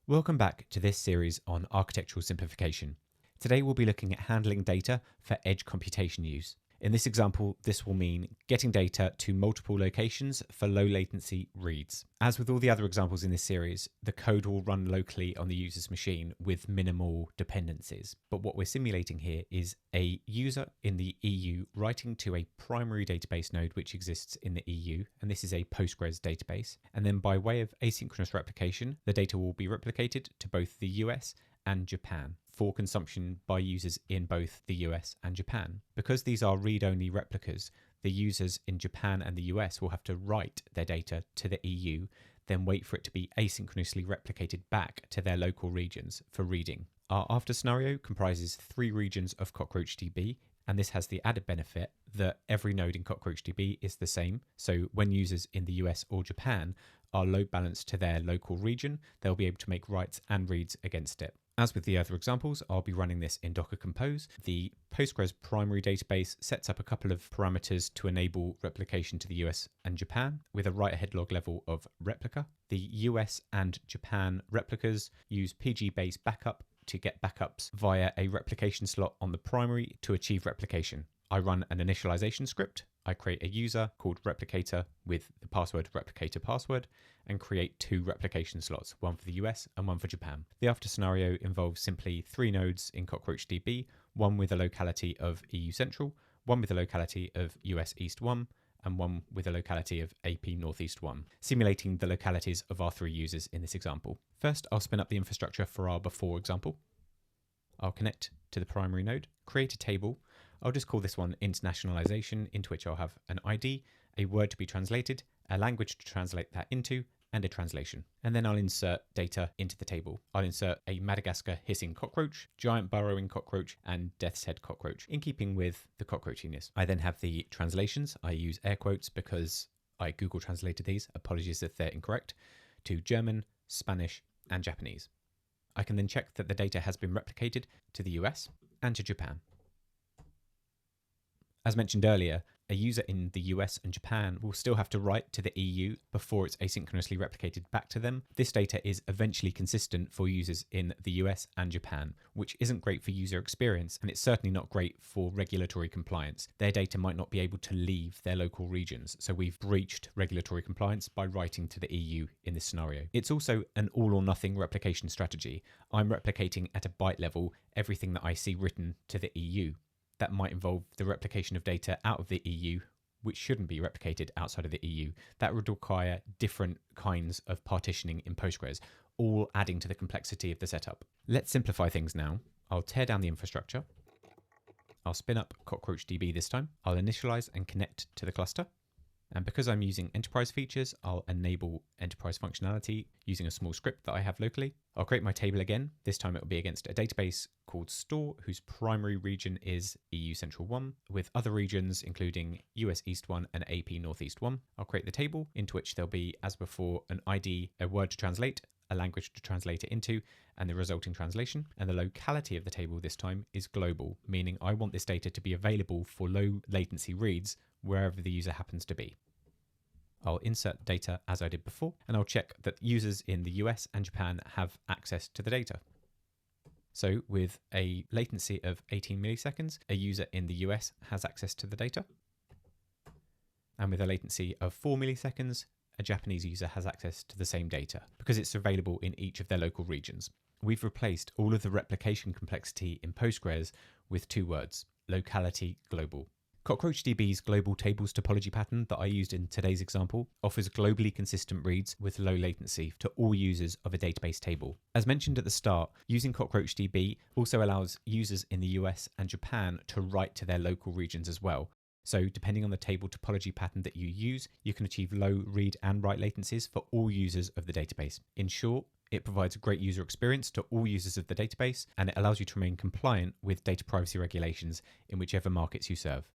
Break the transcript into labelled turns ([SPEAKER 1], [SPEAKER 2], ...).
[SPEAKER 1] Welcome back to this series on architectural simplification. Today we'll be looking at handling data for edge computation use. In this example, this will mean getting data to multiple locations for low latency reads. As with all the other examples in this series, the code will run locally on the user's machine with minimal dependencies. But what we're simulating here is a user in the EU writing to a primary database node which exists in the EU, and this is a Postgres database. And then by way of asynchronous replication, the data will be replicated to both the US and Japan for consumption by users in both the US and Japan. Because these are read-only replicas, the users in Japan and the US will have to write their data to the EU, then wait for it to be asynchronously replicated back to their local regions for reading. Our after scenario comprises 3 regions of CockroachDB, and this has the added benefit that every node in CockroachDB is the same. So when users in the US or Japan are load balanced to their local region, they'll be able to make writes and reads against it. As with the other examples, I'll be running this in Docker Compose. The Postgres primary database sets up a couple of parameters to enable replication to the US and Japan with a write-ahead log level of replica. The US and Japan replicas use PG-based backup to get backups via a replication slot on the primary to achieve replication. I run an initialization script. I create a user called replicator with the password replicator password and create 2 replication slots, one for the US and one for Japan. The after scenario involves simply 3 nodes in CockroachDB, one with a locality of EU Central, one with a locality of US East 1, and one with a locality of AP Northeast 1, simulating the localities of our 3 users in this example. First, I'll spin up the infrastructure for our before example. I'll connect to the primary node, create a table. I'll just call this one internationalization, into which I'll have an ID, a word to be translated, a language to translate that into, and a translation. And then I'll insert data into the table. I'll insert a Madagascar hissing cockroach, giant burrowing cockroach, and death's head cockroach, in keeping with the cockroachiness. I then have the translations. I use air quotes because I Google translated these, apologies if they're incorrect, to German, Spanish, and Japanese. I can then check that the data has been replicated to the US and to Japan. As mentioned earlier, a user in the US and Japan will still have to write to the EU before it's asynchronously replicated back to them. This data is eventually consistent for users in the US and Japan, which isn't great for user experience, and it's certainly not great for regulatory compliance. Their data might not be able to leave their local regions, so we've breached regulatory compliance by writing to the EU in this scenario. It's also an all or nothing replication strategy. I'm replicating at a byte level everything that I see written to the EU. That might involve the replication of data out of the EU, which shouldn't be replicated outside of the EU. That would require different kinds of partitioning in Postgres, all adding to the complexity of the setup. Let's simplify things now. I'll tear down the infrastructure. I'll spin up CockroachDB this time. I'll initialize and connect to the cluster. And because I'm using enterprise features, I'll enable enterprise functionality using a small script that I have locally. I'll create my table again. This time it will be against a database called store, whose primary region is EU Central 1, with other regions including US East 1 and AP Northeast 1. I'll create the table into which there'll be, as before, an ID, a word to translate, a language to translate it into, and the resulting translation. And the locality of the table this time is global, meaning I want this data to be available for low latency reads wherever the user happens to be. I'll insert data as I did before, and I'll check that users in the US and Japan have access to the data. So with a latency of 18 milliseconds, a user in the US has access to the data. And with a latency of 4 milliseconds, a Japanese user has access to the same data because it's available in each of their local regions. We've replaced all of the replication complexity in Postgres with 2 words: locality global. CockroachDB's global tables topology pattern that I used in today's example offers globally consistent reads with low latency to all users of a database table. As mentioned at the start, using CockroachDB also allows users in the US and Japan to write to their local regions as well. So depending on the table topology pattern that you use, you can achieve low read and write latencies for all users of the database. In short, it provides a great user experience to all users of the database, and it allows you to remain compliant with data privacy regulations in whichever markets you serve.